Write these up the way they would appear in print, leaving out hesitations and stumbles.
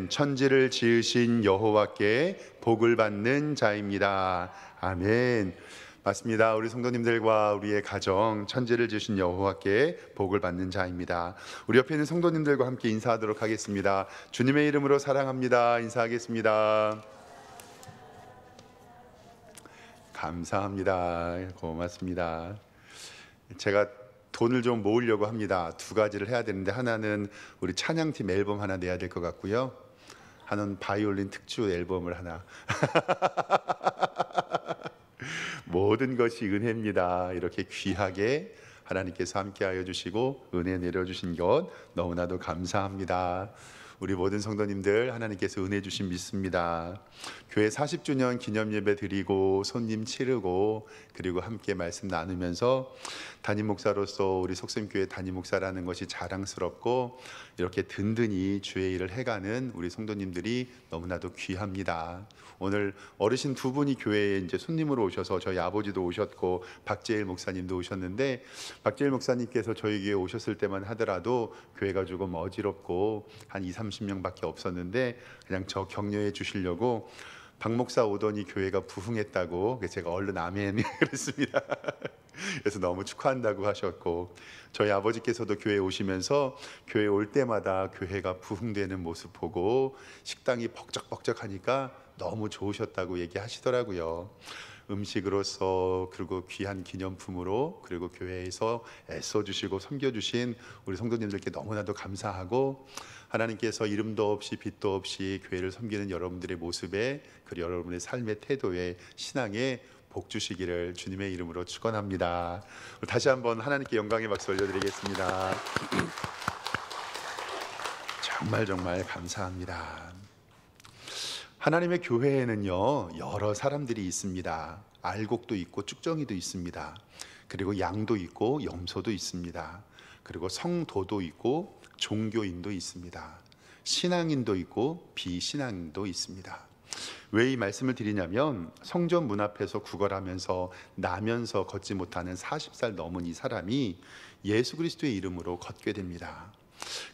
천지를 지으신 여호와께 복을 받는 자입니다. 아멘. 맞습니다. 우리 성도님들과 우리의 가정, 천지를 지으신 여호와께 복을 받는 자입니다. 우리 옆에 있는 성도님들과 함께 인사하도록 하겠습니다. 주님의 이름으로 사랑합니다. 인사하겠습니다. 감사합니다. 고맙습니다. 제가 돈을 좀 모으려고 합니다. 두 가지를 해야 되는데, 하나는 우리 찬양팀 앨범 하나 내야 될 것 같고요, 하나는 바이올린 특주 앨범을 하나. 모든 것이 은혜입니다. 이렇게 귀하게 하나님께서 함께하여 주시고 은혜 내려주신 것 너무나도 감사합니다. 우리 모든 성도님들 하나님께서 은혜 주신 믿습니다. 교회 40주년 기념 예배 드리고 손님 치르고 그리고 함께 말씀 나누면서 담임 목사로서 우리 속셈교회 담임 목사라는 것이 자랑스럽고, 이렇게 든든히 주의 일을 해가는 우리 성도님들이 너무나도 귀합니다. 오늘 어르신 두 분이 교회에 이제 손님으로 오셔서, 저희 아버지도 오셨고 박재일 목사님도 오셨는데, 박재일 목사님께서 저희 교회에 오셨을 때만 하더라도 교회가 조금 어지럽고 한 20-30명밖에 없었는데, 그냥 저 격려해 주시려고 박 목사 오더니 교회가 부흥했다고, 그래서 제가 얼른 아멘 그랬습니다. 그래서 너무 축하한다고 하셨고, 저희 아버지께서도 교회에 오시면서 교회 올 때마다 교회가 부흥되는 모습 보고 식당이 벅적벅적하니까 너무 좋으셨다고 얘기하시더라고요. 음식으로서, 그리고 귀한 기념품으로, 그리고 교회에서 애써주시고 섬겨주신 우리 성도님들께 너무나도 감사하고, 하나님께서 이름도 없이 빛도 없이 교회를 섬기는 여러분들의 모습에, 그리고 여러분의 삶의 태도에, 신앙에 복 주시기를 주님의 이름으로 축원합니다. 다시 한번 하나님께 영광의 박수 올려드리겠습니다. 정말 감사합니다. 하나님의 교회에는요, 여러 사람들이 있습니다. 알곡도 있고 쭉정이도 있습니다. 그리고 양도 있고 염소도 있습니다. 그리고 성도도 있고 종교인도 있습니다. 신앙인도 있고 비신앙인도 있습니다. 왜 이 말씀을 드리냐면, 성전 문 앞에서 구걸하면서 나면서 걷지 못하는 40살 넘은 이 사람이 예수 그리스도의 이름으로 걷게 됩니다.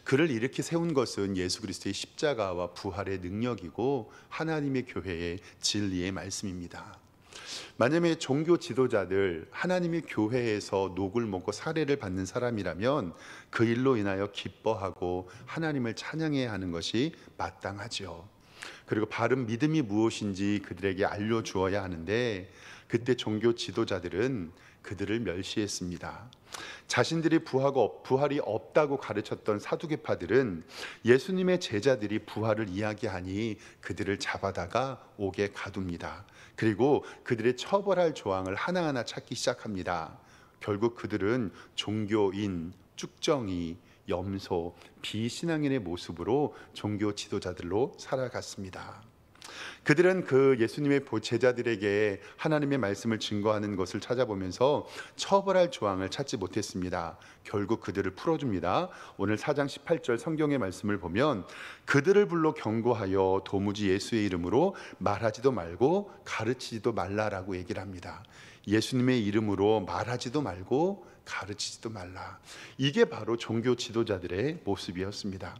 그를 이렇게 세운 것은 예수 그리스도의 십자가와 부활의 능력이고 하나님의 교회의 진리의 말씀입니다. 만약에 종교 지도자들, 하나님의 교회에서 녹을 먹고 사례를 받는 사람이라면 그 일로 인하여 기뻐하고 하나님을 찬양해야 하는 것이 마땅하죠. 그리고 바른 믿음이 무엇인지 그들에게 알려주어야 하는데, 그때 종교 지도자들은 그들을 멸시했습니다. 자신들이 부활이 없다고 가르쳤던 사두개파들은 예수님의 제자들이 부활을 이야기하니 그들을 잡아다가 옥에 가둡니다. 그리고 그들의 처벌할 조항을 하나하나 찾기 시작합니다. 결국 그들은 종교인, 쭉정이, 염소, 비신앙인의 모습으로 종교 지도자들로 살아갔습니다. 그들은 그 예수님의 제자들에게 하나님의 말씀을 증거하는 것을 찾아보면서 처벌할 조항을 찾지 못했습니다. 결국 그들을 풀어줍니다. 오늘 4장 18절 성경의 말씀을 보면, 그들을 불러 경고하여 도무지 예수의 이름으로 말하지도 말고 가르치지도 말라라고 얘기를 합니다. 예수님의 이름으로 말하지도 말고 가르치지도 말라. 이게 바로 종교 지도자들의 모습이었습니다.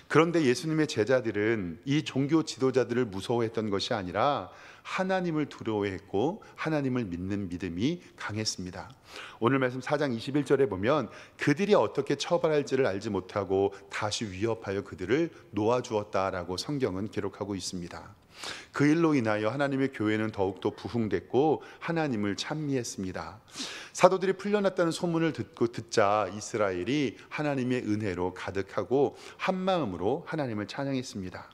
그런데 예수님의 제자들은 이 종교 지도자들을 무서워했던 것이 아니라 하나님을 두려워했고 하나님을 믿는 믿음이 강했습니다. 오늘 말씀 4장 21절에 보면, 그들이 어떻게 처벌할지를 알지 못하고 다시 위협하여 그들을 놓아주었다라고 성경은 기록하고 있습니다. 그 일로 인하여 하나님의 교회는 더욱더 부흥됐고 하나님을 찬미했습니다. 사도들이 풀려났다는 소문을 듣자 이스라엘이 하나님의 은혜로 가득하고 한마음으로 하나님을 찬양했습니다.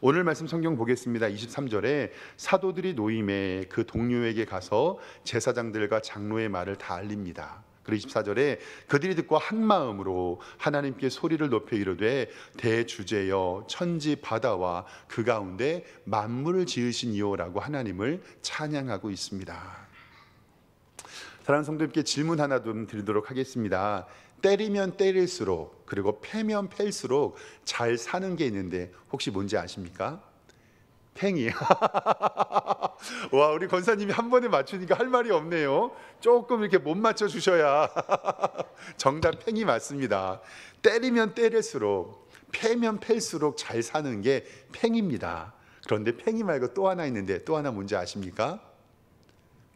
오늘 말씀 성경 보겠습니다. 23절에 사도들이 노임에 그 동료에게 가서 제사장들과 장로의 말을 다 알립니다. 그리고 24절에 그들이 듣고 한 마음으로 하나님께 소리를 높여 이르되, 대주제여 천지 바다와 그 가운데 만물을 지으신 이오라고 하나님을 찬양하고 있습니다. 사랑하는 성도님께 질문 하나 좀 드리도록 하겠습니다. 때리면 때릴수록, 그리고 패면 팰수록 잘 사는 게 있는데 혹시 뭔지 아십니까? 팽이. 와, 우리 권사님이 한 번에 맞추니까 할 말이 없네요. 조금 이렇게 못 맞춰 주셔야. 정답 팽이 맞습니다. 때리면 때릴수록, 패면 팰수록 잘 사는 게 팽입니다. 그런데 팽이 말고 또 하나 있는데, 또 하나 뭔지 아십니까?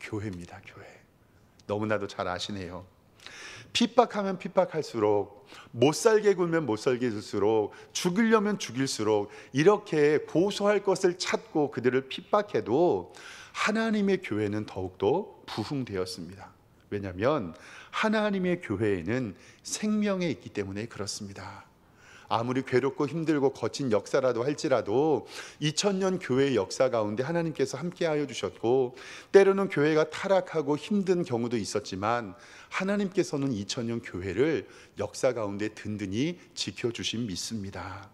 교회입니다. 교회. 너무나도 잘 아시네요. 핍박하면 핍박할수록, 못 살게 굴면 못 살게 굴수록, 죽이려면 죽일수록 이렇게 고소할 것을 찾고 그들을 핍박해도 하나님의 교회는 더욱더 부흥되었습니다. 왜냐하면 하나님의 교회에는 생명이 있기 때문에 그렇습니다. 아무리 괴롭고 힘들고 거친 역사라도 할지라도 2000년 교회의 역사 가운데 하나님께서 함께하여 주셨고, 때로는 교회가 타락하고 힘든 경우도 있었지만 하나님께서는 2000년 교회를 역사 가운데 든든히 지켜주심 믿습니다.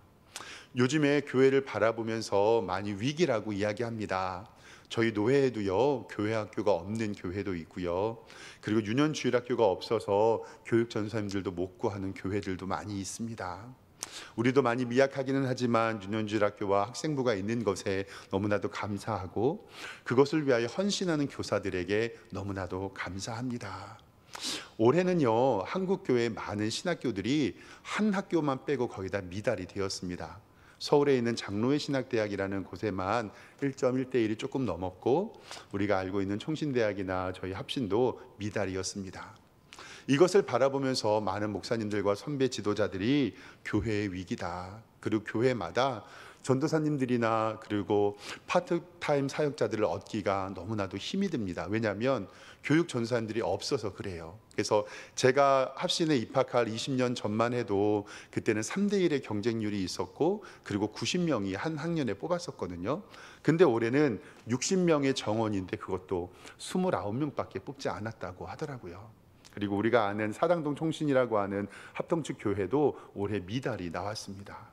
요즘에 교회를 바라보면서 많이 위기라고 이야기합니다. 저희 노회에도요, 교회 학교가 없는 교회도 있고요, 그리고 유년주일학교가 없어서 교육 전사님들도 못 구하는 교회들도 많이 있습니다. 우리도 많이 미약하기는 하지만 유년주일학교와 학생부가 있는 것에 너무나도 감사하고, 그것을 위하여 헌신하는 교사들에게 너무나도 감사합니다. 올해는요, 한국교회 많은 신학교들이 한 학교만 빼고 거의 다 미달이 되었습니다. 서울에 있는 장로회 신학대학이라는 곳에만 1.1대1이 조금 넘었고, 우리가 알고 있는 총신대학이나 저희 합신도 미달이었습니다. 이것을 바라보면서 많은 목사님들과 선배 지도자들이 교회의 위기다, 그리고 교회마다 전도사님들이나 그리고 파트타임 사역자들을 얻기가 너무나도 힘이 듭니다. 왜냐하면 교육 전도사님들이 없어서 그래요. 그래서 제가 합신에 입학할 20년 전만 해도 그때는 3대1의 경쟁률이 있었고, 그리고 90명이 한 학년에 뽑았었거든요. 근데 올해는 60명의 정원인데 그것도 29명밖에 뽑지 않았다고 하더라고요. 그리고 우리가 아는 사당동 총신이라고 하는 합동측 교회도 올해 미달이 나왔습니다.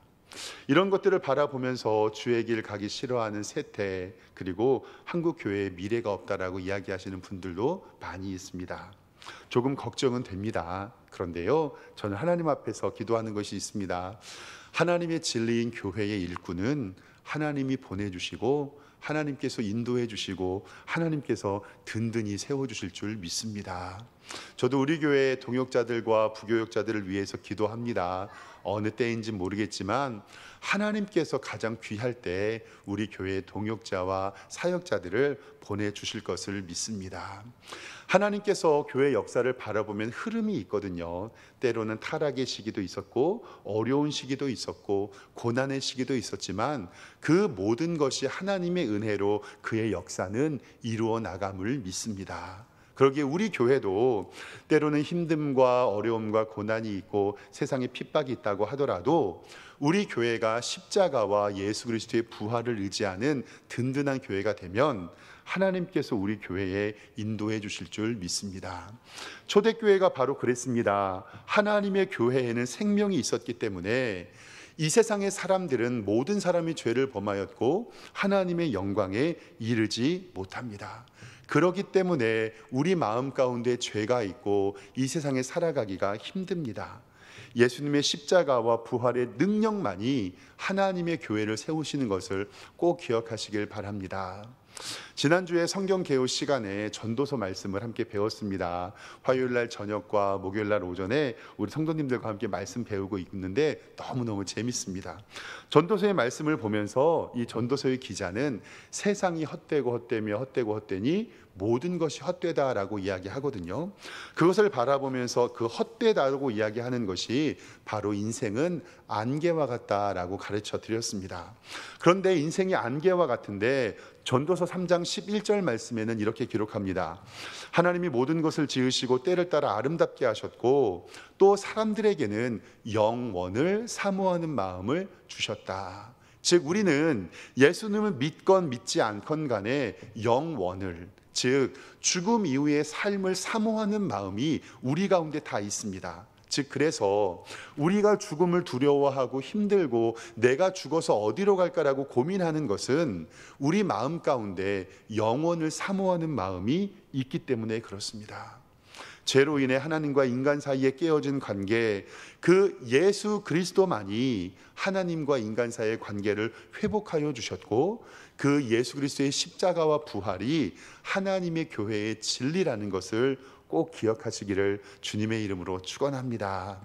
이런 것들을 바라보면서 주의 길 가기 싫어하는 세태, 그리고 한국 교회에 미래가 없다라고 이야기하시는 분들도 많이 있습니다. 조금 걱정은 됩니다. 그런데요, 저는 하나님 앞에서 기도하는 것이 있습니다. 하나님의 진리인 교회의 일꾼은 하나님이 보내주시고, 하나님께서 인도해 주시고, 하나님께서 든든히 세워주실 줄 믿습니다. 저도 우리 교회 동역자들과 부교역자들을 위해서 기도합니다. 어느 때인지 모르겠지만 하나님께서 가장 귀할 때 우리 교회 동역자와 사역자들을 보내주실 것을 믿습니다. 하나님께서 교회 역사를 바라보면 흐름이 있거든요. 때로는 타락의 시기도 있었고, 어려운 시기도 있었고, 고난의 시기도 있었지만 그 모든 것이 하나님의 은혜로 그의 역사는 이루어 나감을 믿습니다. 그러기에 우리 교회도 때로는 힘듦과 어려움과 고난이 있고 세상에 핍박이 있다고 하더라도 우리 교회가 십자가와 예수 그리스도의 부활을 의지하는 든든한 교회가 되면 하나님께서 우리 교회에 인도해 주실 줄 믿습니다. 초대교회가 바로 그랬습니다. 하나님의 교회에는 생명이 있었기 때문에 이 세상의 사람들은 모든 사람이 죄를 범하였고 하나님의 영광에 이르지 못합니다. 그렇기 때문에 우리 마음 가운데 죄가 있고 이 세상에 살아가기가 힘듭니다. 예수님의 십자가와 부활의 능력만이 하나님의 교회를 세우시는 것을 꼭 기억하시길 바랍니다. 지난주에 성경 개요 시간에 전도서 말씀을 함께 배웠습니다. 화요일날 저녁과 목요일날 오전에 우리 성도님들과 함께 말씀 배우고 있는데 너무너무 재밌습니다. 전도서의 말씀을 보면서 이 전도서의 기자는 세상이 헛되고 헛되며 헛되고 헛되니 모든 것이 헛되다라고 이야기하거든요. 그것을 바라보면서 그 헛되다라고 이야기하는 것이 바로 인생은 안개와 같다라고 가르쳐 드렸습니다. 그런데 인생이 안개와 같은데 전도서 3장 11절 말씀에는 이렇게 기록합니다. 하나님이 모든 것을 지으시고 때를 따라 아름답게 하셨고 또 사람들에게는 영원을 사모하는 마음을 주셨다. 즉 우리는 예수님을 믿건 믿지 않건 간에 영원을, 즉 죽음 이후의 삶을 사모하는 마음이 우리 가운데 다 있습니다. 즉 그래서 우리가 죽음을 두려워하고 힘들고 내가 죽어서 어디로 갈까라고 고민하는 것은 우리 마음 가운데 영원을 사모하는 마음이 있기 때문에 그렇습니다. 죄로 인해 하나님과 인간 사이에 깨어진 관계, 그 예수 그리스도만이 하나님과 인간 사이의 관계를 회복하여 주셨고 그 예수 그리스도의 십자가와 부활이 하나님의 교회의 진리라는 것을 꼭 기억하시기를 주님의 이름으로 축원합니다.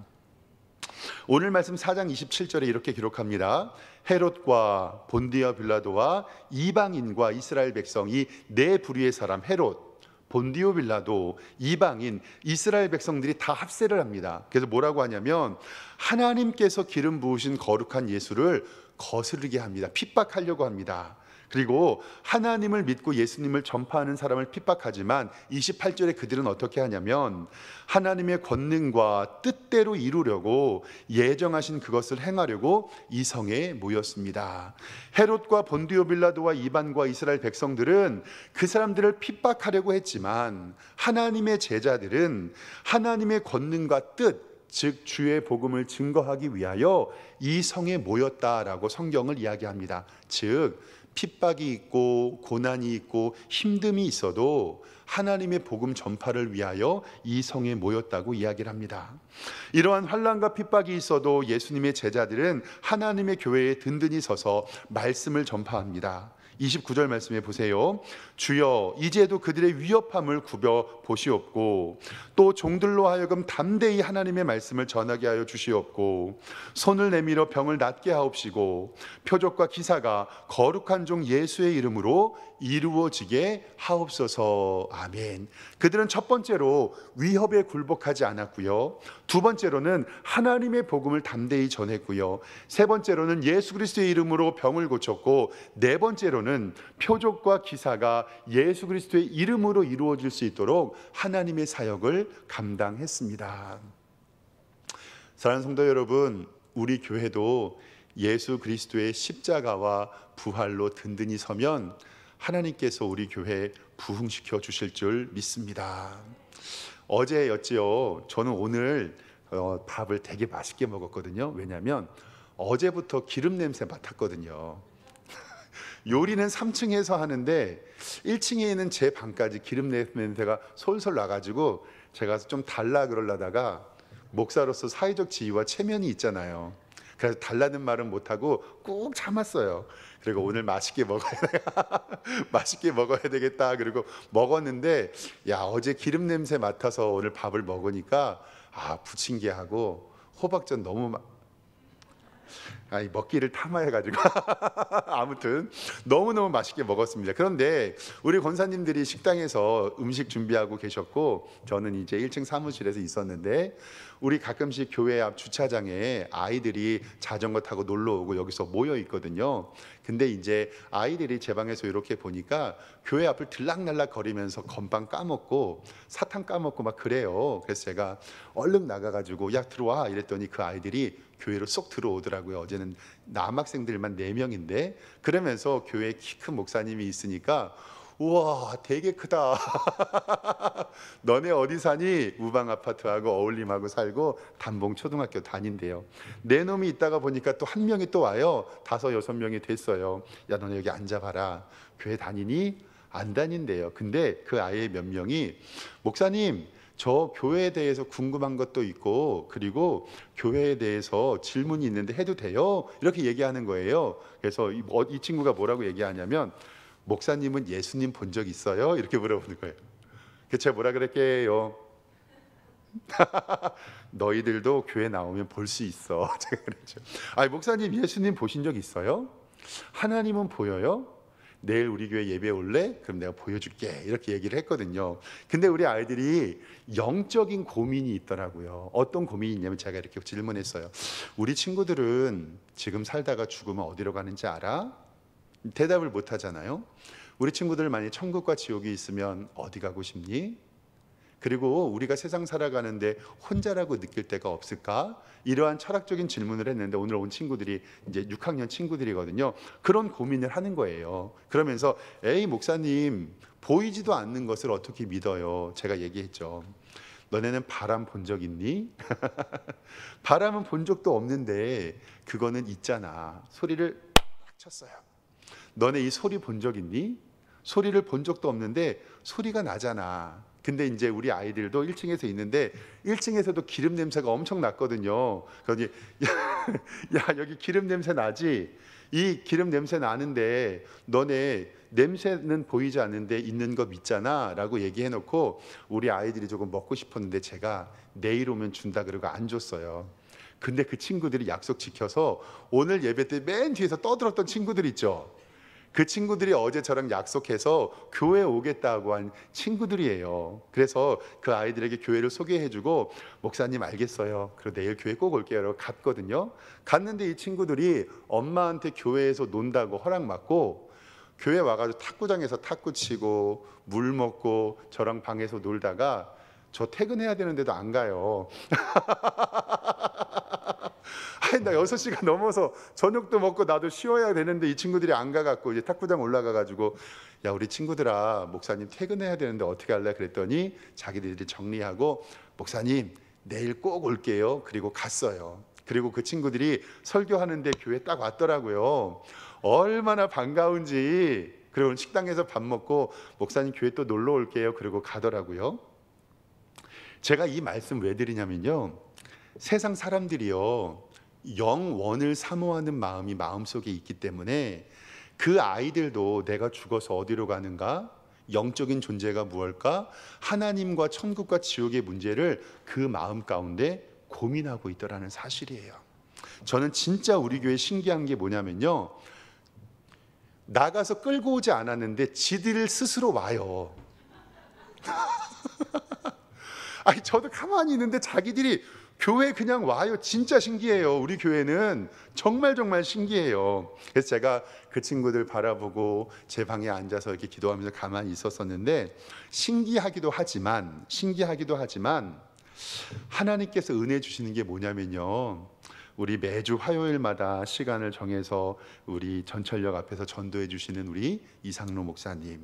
오늘 말씀 4장 27절에 이렇게 기록합니다. 헤롯과 본디오 빌라도와 이방인과 이스라엘 백성, 이 네 부류의 사람, 헤롯, 본디오 빌라도, 이방인, 이스라엘 백성들이 다 합세를 합니다. 그래서 뭐라고 하냐면 하나님께서 기름 부으신 거룩한 예수를 거스르게 합니다. 핍박하려고 합니다. 그리고 하나님을 믿고 예수님을 전파하는 사람을 핍박하지만 28절에 그들은 어떻게 하냐면 하나님의 권능과 뜻대로 이루려고 예정하신 그것을 행하려고 이 성에 모였습니다. 헤롯과 본디오 빌라도와 이방과 이스라엘 백성들은 그 사람들을 핍박하려고 했지만 하나님의 제자들은 하나님의 권능과 뜻, 즉 주의 복음을 증거하기 위하여 이 성에 모였다라고 성경을 이야기합니다. 즉 핍박이 있고 고난이 있고 힘듦이 있어도 하나님의 복음 전파를 위하여 이 성에 모였다고 이야기를 합니다. 이러한 환난과 핍박이 있어도 예수님의 제자들은 하나님의 교회에 든든히 서서 말씀을 전파합니다. 29절 말씀해 보세요. 주여 이제도 그들의 위협함을 굽혀 보시옵고 또 종들로 하여금 담대히 하나님의 말씀을 전하게 하여 주시옵고 손을 내밀어 병을 낫게 하옵시고 표적과 기사가 거룩한 종 예수의 이름으로 이루어지게 하옵소서. 아멘. 그들은 첫 번째로 위협에 굴복하지 않았고요, 두 번째로는 하나님의 복음을 담대히 전했고요, 세 번째로는 예수 그리스도의 이름으로 병을 고쳤고, 네 번째로는 표적과 기사가 예수 그리스도의 이름으로 이루어질 수 있도록 하나님의 사역을 감당했습니다. 사랑하는 성도 여러분, 우리 교회도 예수 그리스도의 십자가와 부활로 든든히 서면 하나님께서 우리 교회에 부흥시켜 주실 줄 믿습니다. 어제였지요. 저는 오늘 밥을 되게 맛있게 먹었거든요. 왜냐하면 어제부터 기름 냄새 맡았거든요. 요리는 3층에서 하는데 1층에 있는 제 방까지 기름 냄새가 솔솔 나가지고 제가 좀 달라 그러려다가 목사로서 사회적 지위와 체면이 있잖아요. 그래서 달라는 말은 못하고 꾹 참았어요. 그리고 오늘 맛있게 먹어야 되겠다. 그리고 먹었는데 어제 기름 냄새 맡아서 오늘 밥을 먹으니까 부침개하고 호박전 너무 먹기를 탐해가지고 아무튼 너무너무 맛있게 먹었습니다. 그런데 우리 권사님들이 식당에서 음식 준비하고 계셨고 저는 이제 1층 사무실에서 있었는데 우리 가끔씩 교회 앞 주차장에 아이들이 자전거 타고 놀러 오고 여기서 모여 있거든요. 근데 이제 아이들이 제 방에서 이렇게 보니까 교회 앞을 들락날락 거리면서 건빵 까먹고 사탕 까먹고 막 그래요. 그래서 제가 얼른 나가가지고 야 들어와 이랬더니 그 아이들이 교회로 쏙 들어오더라고요. 어제는 남학생들만 4명인데 그러면서 교회에 키 큰 목사님이 있으니까 우와 되게 크다. 너네 어디 사니? 우방 아파트하고 어울림하고 살고 단봉 초등학교 다닌대요. 내 놈이 있다가 보니까 또 한 명이 또 와요. 5, 6명이 됐어요. 야 너네 여기 앉아봐라. 교회 다니니? 안 다닌대요. 근데 그 아이의 몇 명이 목사님 저 교회에 대해서 궁금한 것도 있고 그리고 교회에 대해서 질문이 있는데 해도 돼요? 이렇게 얘기하는 거예요. 그래서 이 친구가 뭐라고 얘기하냐면 목사님은 예수님 본 적 있어요? 이렇게 물어보는 거예요. 그래서 제가 뭐라 그랬게요? 너희들도 교회 나오면 볼 수 있어. 제가 그랬죠. 목사님 예수님 보신 적 있어요? 하나님은 보여요? 내일 우리 교회 예배 올래? 그럼 내가 보여줄게. 이렇게 얘기를 했거든요. 근데 우리 아이들이 영적인 고민이 있더라고요. 어떤 고민이 있냐면 제가 이렇게 질문했어요. 우리 친구들은 지금 살다가 죽으면 어디로 가는지 알아? 대답을 못 하잖아요. 우리 친구들 만약에 천국과 지옥이 있으면 어디 가고 싶니? 그리고 우리가 세상 살아가는데 혼자라고 느낄 때가 없을까? 이러한 철학적인 질문을 했는데 오늘 온 친구들이 이제 6학년 친구들이거든요. 그런 고민을 하는 거예요. 그러면서 에이 목사님 보이지도 않는 것을 어떻게 믿어요? 제가 얘기했죠. 너네는 바람 본 적 있니? 바람은 본 적도 없는데 그거는 있잖아. 소리를 딱 쳤어요. 너네 이 소리 본 적 있니? 소리를 본 적도 없는데 소리가 나잖아. 근데 이제 우리 아이들도 1층에서 있는데 1층에서도 기름 냄새가 엄청 났거든요. 그러니 야 여기 기름 냄새 나지? 이 기름 냄새 나는데 너네 냄새는 보이지 않는데 있는 거 믿잖아 라고 얘기해놓고 우리 아이들이 조금 먹고 싶었는데 제가 내일 오면 준다 그러고 안 줬어요. 근데 그 친구들이 약속 지켜서 오늘 예배 때 맨 뒤에서 떠들었던 친구들 있죠. 그 친구들이 어제 저랑 약속해서 교회 오겠다고 한 친구들이에요. 그래서 그 아이들에게 교회를 소개해주고 목사님 알겠어요. 그리고 내일 교회 꼭 올게요. 라고 갔거든요. 갔는데 이 친구들이 엄마한테 교회에서 논다고 허락받고 교회 와가지고 탁구장에서 탁구 치고 물 먹고 저랑 방에서 놀다가 저 퇴근해야 되는데도 안 가요. 아니 나 6시가 넘어서 저녁도 먹고 나도 쉬어야 되는데 이 친구들이 안 가갖고 이제 탁구장 올라가가지고 야 우리 친구들아 목사님 퇴근해야 되는데 어떻게 할래? 그랬더니 자기들이 정리하고 목사님 내일 꼭 올게요. 그리고 갔어요. 그리고 그 친구들이 설교하는데 교회 딱 왔더라고요. 얼마나 반가운지. 그리고 식당에서 밥 먹고 목사님 교회 또 놀러 올게요. 그리고 가더라고요. 제가 이 말씀 왜 드리냐면요, 세상 사람들이요 영원을 사모하는 마음이 마음속에 있기 때문에 그 아이들도 내가 죽어서 어디로 가는가, 영적인 존재가 무엇일까, 하나님과 천국과 지옥의 문제를 그 마음 가운데 고민하고 있더라는 사실이에요. 저는 진짜 우리 교회 신기한 게 뭐냐면요, 나가서 끌고 오지 않았는데 지들 스스로 와요. 아니 저도 가만히 있는데 자기들이 교회 그냥 와요. 진짜 신기해요. 우리 교회는 정말 신기해요. 그래서 제가 그 친구들 바라보고 제 방에 앉아서 이렇게 기도하면서 가만히 있었었는데 신기하기도 하지만 하나님께서 은혜 주시는 게 뭐냐면요, 우리 매주 화요일마다 시간을 정해서 우리 전철역 앞에서 전도해 주시는 우리 이상로 목사님,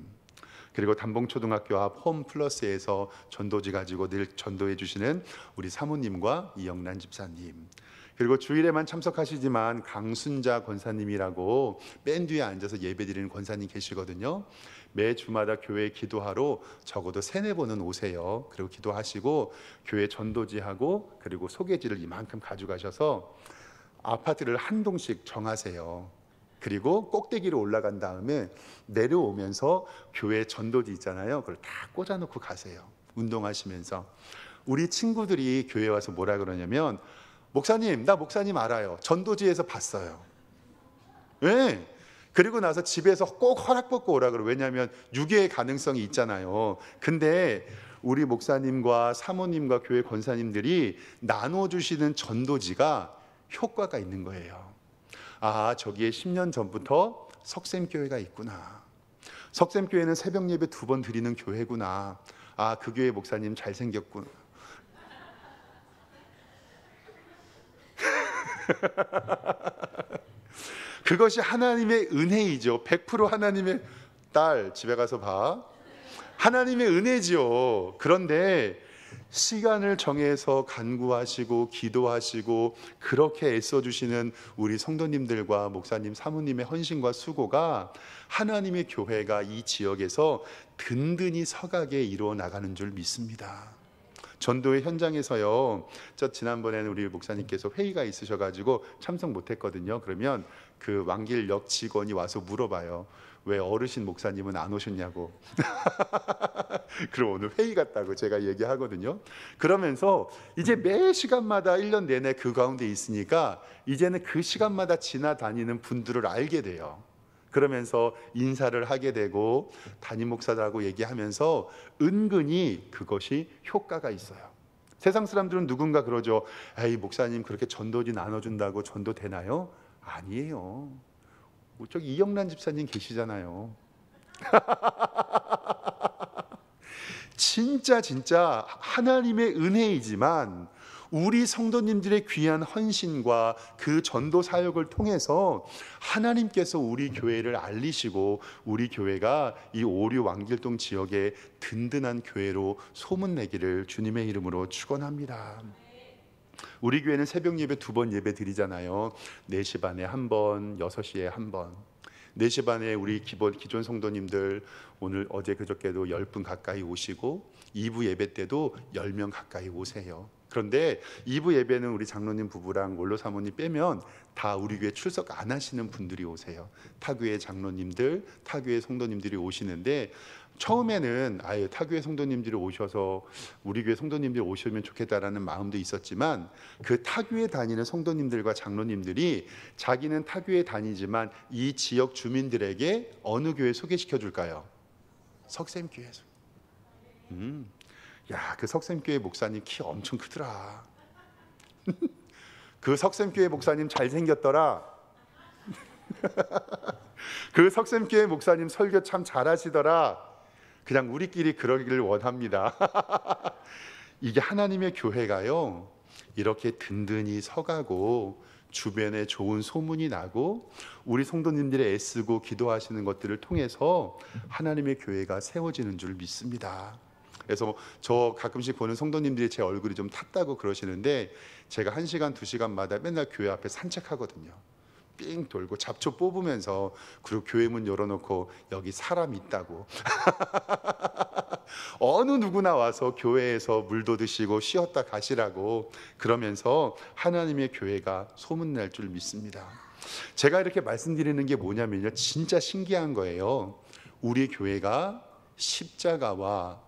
그리고 담봉초등학교 앞 홈플러스에서 전도지 가지고 늘 전도해 주시는 우리 사모님과 이영란 집사님, 그리고 주일에만 참석하시지만 강순자 권사님이라고 맨 뒤에 앉아서 예배드리는 권사님 계시거든요. 매 주마다 교회 기도하러 적어도 3-4번은 오세요. 그리고 기도하시고 교회 전도지하고 그리고 소개지를 이만큼 가져가셔서 아파트를 한 동씩 정하세요. 그리고 꼭대기로 올라간 다음에 내려오면서 교회 전도지 있잖아요. 그걸 다 꽂아놓고 가세요. 운동하시면서. 우리 친구들이 교회 와서 뭐라 그러냐면 목사님, 나 목사님 알아요. 전도지에서 봤어요. 네. 그리고 나서 집에서 꼭 허락 받고 오라 그래요. 왜냐하면 유괴의 가능성이 있잖아요. 근데 우리 목사님과 사모님과 교회 권사님들이 나눠주시는 전도지가 효과가 있는 거예요. 아, 저기에 10년 전부터 석샘교회가 있구나. 석샘교회는 새벽 예배 2번 드리는 교회구나. 아, 그 교회 목사님 잘생겼구나. 그것이 하나님의 은혜이죠. 100% 하나님의 딸, 집에 가서 봐. 하나님의 은혜지요. 그런데 시간을 정해서 간구하시고 기도하시고 그렇게 애써주시는 우리 성도님들과 목사님, 사모님의 헌신과 수고가 하나님의 교회가 이 지역에서 든든히 서가게 이루어 나가는 줄 믿습니다. 전도의 현장에서요, 저 지난번에는 우리 목사님께서 회의가 있으셔가지고 참석 못했거든요. 그러면 그 왕길역 직원이 와서 물어봐요. 왜 어르신 목사님은 안 오셨냐고. 그럼 오늘 회의 같다고 제가 얘기하거든요. 그러면서 이제 매 시간마다 1년 내내 그 가운데 있으니까 이제는 그 시간마다 지나다니는 분들을 알게 돼요. 그러면서 인사를 하게 되고 담임 목사라고 얘기하면서 은근히 그것이 효과가 있어요. 세상 사람들은 누군가 그러죠. 에이, 목사님 그렇게 전도지 나눠준다고 전도 되나요? 아니에요. 저기 이영란 집사님 계시잖아요. 진짜 하나님의 은혜이지만 우리 성도님들의 귀한 헌신과 그 전도 사역을 통해서 하나님께서 우리 교회를 알리시고 우리 교회가 이 오류 왕길동 지역의 든든한 교회로 소문내기를 주님의 이름으로 축원합니다. 우리 교회는 새벽 예배 2번 예배 드리잖아요. 4시 반에 1번, 6시에 1번. 4시 반에 우리 기존 성도님들 오늘 어제 그저께도 10분 가까이 오시고 2부 예배 때도 10명 가까이 오세요. 그런데 2부 예배는 우리 장로님 부부랑 원로 사모님 빼면 다 우리 교회 출석 안 하시는 분들이 오세요. 타교회 장로님들, 타교회 성도님들이 오시는데 처음에는 아예 타교회 성도님들이 오셔서 우리 교회 성도님들이 오시면 좋겠다라는 마음도 있었지만, 그 타교회 다니는 성도님들과 장로님들이 자기는 타교회 다니지만 이 지역 주민들에게 어느 교회 소개시켜 줄까요? 석샘교회. 야, 그 석샘교회 목사님 키 엄청 크더라. 그 석샘교회 목사님 잘생겼더라. 그 석샘교회 목사님 설교 참 잘하시더라. 그냥 우리끼리 그러기를 원합니다. 이게 하나님의 교회가요, 이렇게 든든히 서가고 주변에 좋은 소문이 나고 우리 성도님들이 애쓰고 기도하시는 것들을 통해서 하나님의 교회가 세워지는 줄 믿습니다. 그래서 저 가끔씩 보는 성도님들이 제 얼굴이 좀 탔다고 그러시는데, 제가 1시간 2시간마다 맨날 교회 앞에 산책하거든요. 삥 돌고 잡초 뽑으면서, 그리고 교회 문 열어놓고 여기 사람 있다고 어느 누구나 와서 교회에서 물도 드시고 쉬었다 가시라고 그러면서 하나님의 교회가 소문날 줄 믿습니다. 제가 이렇게 말씀드리는 게 뭐냐면요, 진짜 신기한 거예요. 우리 교회가 십자가와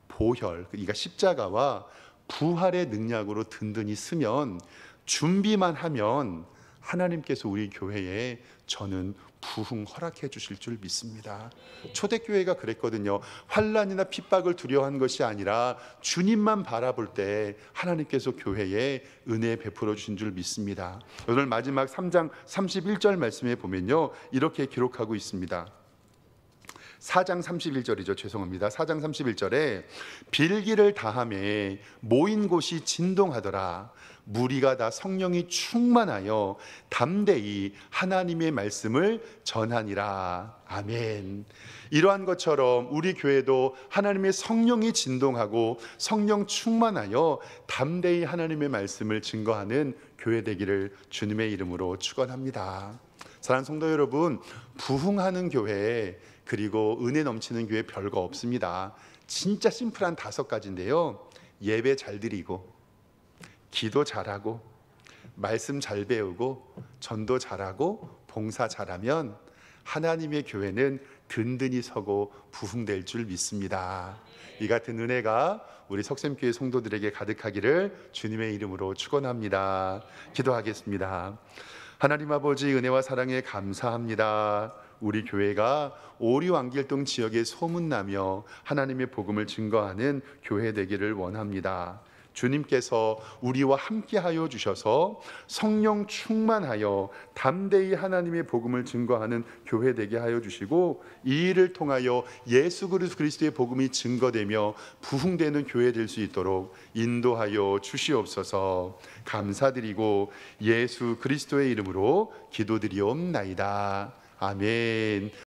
보혈, 그러니까 십자가와 부활의 능력으로 든든히 쓰면, 준비만 하면 하나님께서 우리 교회에 저는 부흥 허락해 주실 줄 믿습니다. 초대교회가 그랬거든요. 환난이나 핍박을 두려워한 것이 아니라 주님만 바라볼 때 하나님께서 교회에 은혜 베풀어 주신 줄 믿습니다. 오늘 마지막 3장 31절 말씀에 보면요, 이렇게 기록하고 있습니다. 4장 31절이죠. 죄송합니다. 4장 31절에 빌기를 다함에 모인 곳이 진동하더라. 무리가 다 성령이 충만하여 담대히 하나님의 말씀을 전하니라. 아멘. 이러한 것처럼 우리 교회도 하나님의 성령이 진동하고 성령 충만하여 담대히 하나님의 말씀을 증거하는 교회 되기를 주님의 이름으로 축원합니다. 사랑하는 성도 여러분, 부흥하는 교회, 그리고 은혜 넘치는 교회 별거 없습니다. 진짜 심플한 5가지인데요. 예배 잘 드리고, 기도 잘하고, 말씀 잘 배우고, 전도 잘하고, 봉사 잘하면 하나님의 교회는 든든히 서고 부흥될 줄 믿습니다. 이 같은 은혜가 우리 석샘교회 성도들에게 가득하기를 주님의 이름으로 축원합니다. 기도하겠습니다. 하나님 아버지, 은혜와 사랑에 감사합니다. 우리 교회가 오리완길동 지역에 소문나며 하나님의 복음을 증거하는 교회 되기를 원합니다. 주님께서 우리와 함께하여 주셔서 성령 충만하여 담대히 하나님의 복음을 증거하는 교회 되게 하여 주시고, 이 일을 통하여 예수 그리스도의 복음이 증거되며 부흥되는 교회 될 수 있도록 인도하여 주시옵소서. 감사드리고 예수 그리스도의 이름으로 기도드리옵나이다. 아멘.